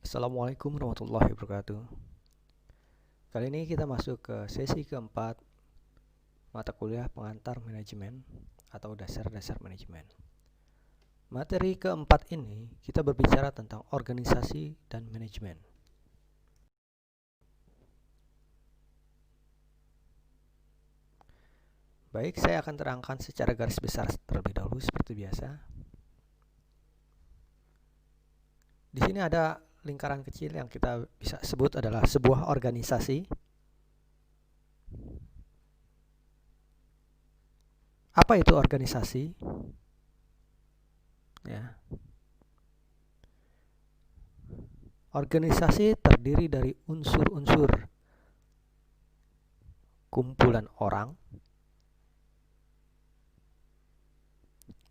Assalamualaikum warahmatullahi wabarakatuh. Kali ini kita masuk ke sesi keempat mata kuliah pengantar manajemen atau dasar-dasar manajemen. Materi keempat ini kita berbicara tentang organisasi dan manajemen. Baik, saya akan terangkan secara garis besar terlebih dahulu seperti biasa. Di sini ada lingkaran kecil yang kita bisa sebut adalah sebuah organisasi. Apa itu organisasi? Ya. Organisasi terdiri dari unsur-unsur kumpulan orang,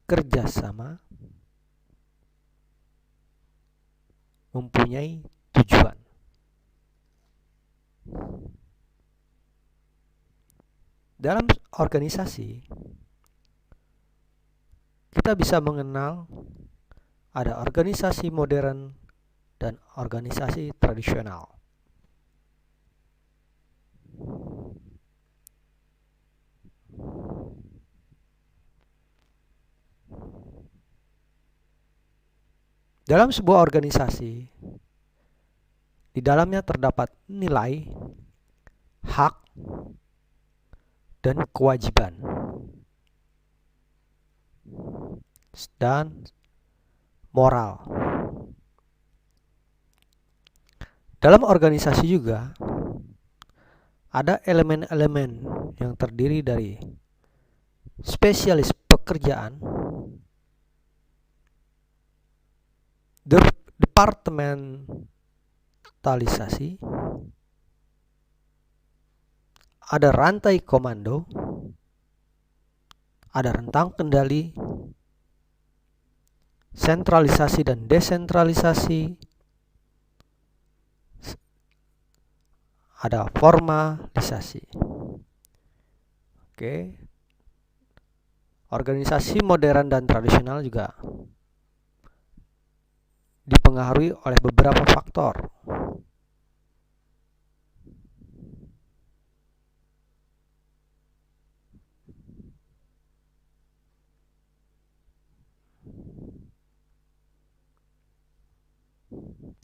kerjasama, mempunyai tujuan. Dalam organisasi, kita bisa mengenal ada organisasi modern dan organisasi tradisional. Dalam sebuah organisasi, di dalamnya terdapat nilai, hak, dan kewajiban, dan moral. Dalam organisasi juga ada elemen-elemen yang terdiri dari spesialis pekerjaan, departementalisasi, ada rantai komando, ada rentang kendali, sentralisasi dan desentralisasi, ada formalisasi. Oke. Organisasi modern dan tradisional juga dipengaruhi oleh beberapa faktor.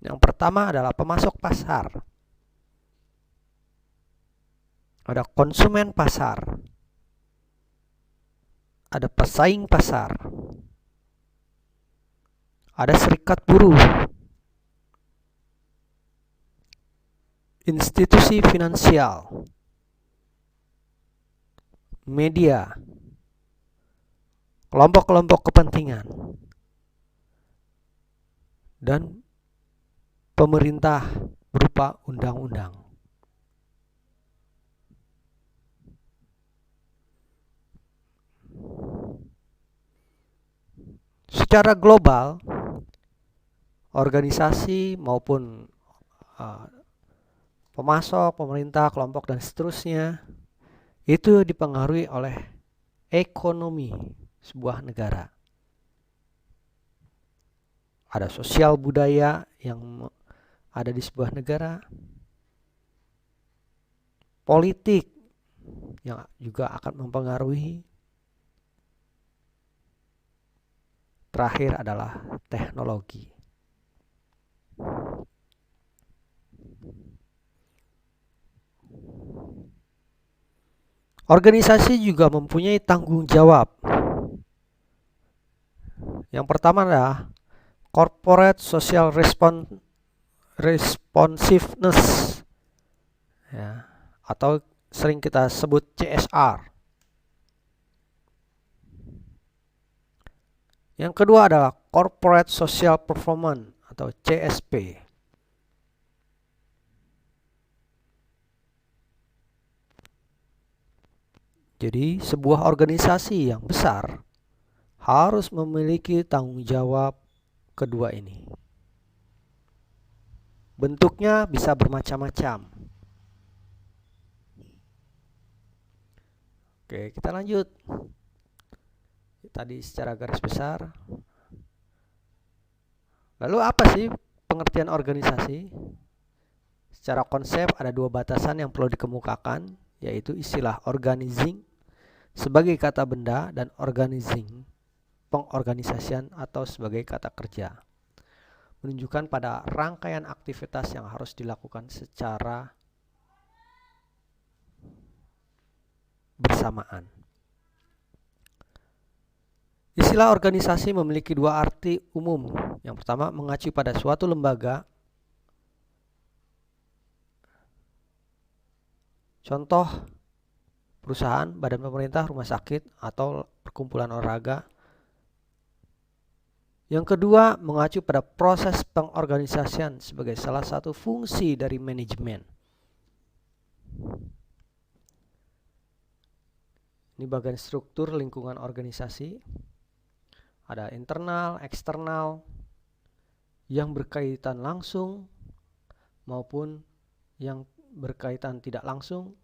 Yang pertama adalah pemasok pasar. Ada konsumen pasar. Ada pesaing pasar. Ada serikat buruh. Institusi finansial. Media. Kelompok-kelompok kepentingan. Dan pemerintah berupa undang-undang. Secara global, organisasi maupun pemasok, pemerintah, kelompok, dan seterusnya itu dipengaruhi oleh ekonomi sebuah negara. Ada sosial budaya yang ada di sebuah negara, politik yang juga akan mempengaruhi, terakhir adalah teknologi. Organisasi juga mempunyai tanggung jawab. Yang pertama adalah corporate social responsiveness, ya, atau sering kita sebut CSR. Yang kedua adalah corporate social performance atau CSP. Jadi sebuah organisasi yang besar harus memiliki tanggung jawab kedua ini. Bentuknya bisa bermacam-macam. Oke, kita lanjut. Tadi secara garis besar. Lalu apa sih pengertian organisasi, secara konsep ada dua batasan yang perlu dikemukakan, yaitu istilah organizing sebagai kata benda dan organizing, pengorganisasian atau sebagai kata kerja, menunjukkan pada rangkaian aktivitas yang harus dilakukan secara bersamaan. Istilah organisasi memiliki dua arti umum. Yang pertama, mengacu pada suatu lembaga. Contoh, perusahaan, badan pemerintah, rumah sakit, atau perkumpulan olahraga. Yang kedua, mengacu pada proses pengorganisasian sebagai salah satu fungsi dari manajemen. Ini bagian struktur lingkungan organisasi. Ada internal, eksternal, yang berkaitan langsung maupun yang berkaitan tidak langsung.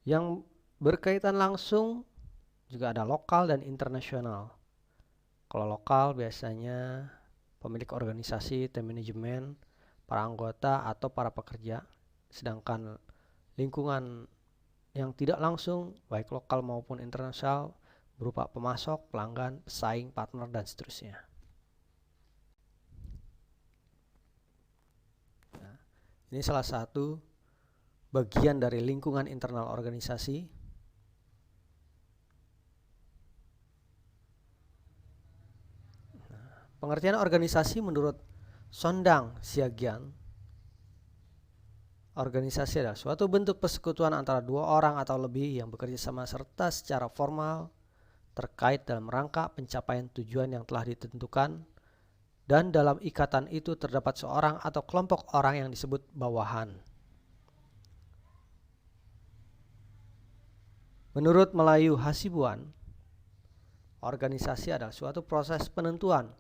Yang berkaitan langsung juga ada lokal dan internasional. Kalau lokal biasanya pemilik organisasi, tim manajemen, para anggota atau para pekerja. Sedangkan lingkungan yang tidak langsung baik lokal maupun internasional berupa pemasok, pelanggan, pesaing, partner, dan seterusnya. Nah, ini salah satu bagian dari lingkungan internal organisasi. Nah, pengertian organisasi menurut Sondang Siagian, organisasi adalah suatu bentuk persekutuan antara dua orang atau lebih yang bekerja sama serta secara formal terkait dalam rangka pencapaian tujuan yang telah ditentukan, dan dalam ikatan itu terdapat seorang atau kelompok orang yang disebut bawahan. Menurut Melayu Hasibuan, organisasi adalah suatu proses penentuan,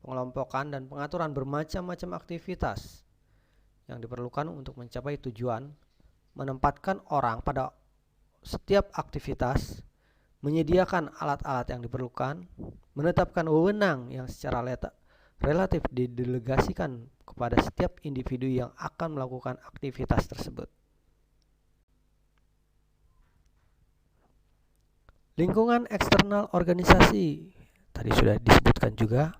pengelompokan, dan pengaturan bermacam-macam aktivitas yang diperlukan untuk mencapai tujuan, menempatkan orang pada setiap aktivitas, menyediakan alat-alat yang diperlukan, menetapkan wewenang yang secara relatif didelegasikan kepada setiap individu yang akan melakukan aktivitas tersebut. Lingkungan eksternal organisasi tadi sudah disebutkan juga.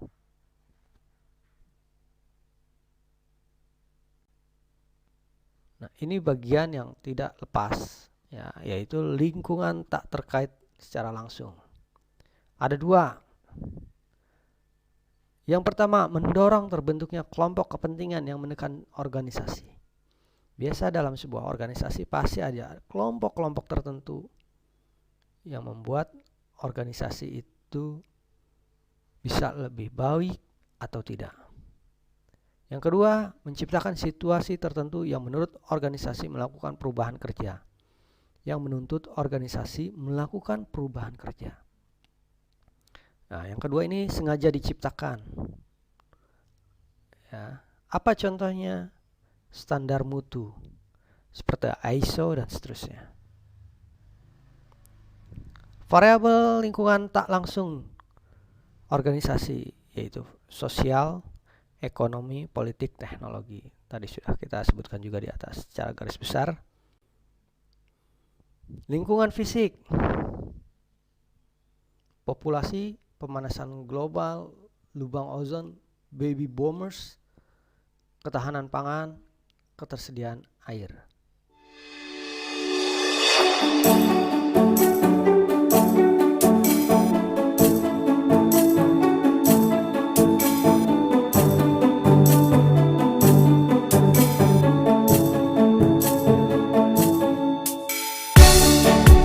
Nah, ini bagian yang tidak lepas, ya, yaitu lingkungan tak terkait secara langsung. Ada dua. Yang pertama, mendorong terbentuknya kelompok kepentingan yang menekan organisasi. Biasa dalam sebuah organisasi pasti ada kelompok-kelompok tertentu yang membuat organisasi itu bisa lebih baik atau tidak. Yang kedua, menciptakan situasi tertentu yang menurut organisasi melakukan perubahan kerja, yang menuntut organisasi melakukan perubahan kerja. Nah, yang kedua ini sengaja diciptakan. Ya, apa contohnya? Standar mutu seperti ISO dan seterusnya. Variabel lingkungan tak langsung organisasi yaitu sosial, ekonomi, politik, teknologi. Tadi sudah kita sebutkan juga di atas secara garis besar. Lingkungan fisik, populasi, pemanasan global, lubang ozon, baby boomers, ketahanan pangan, ketersediaan air.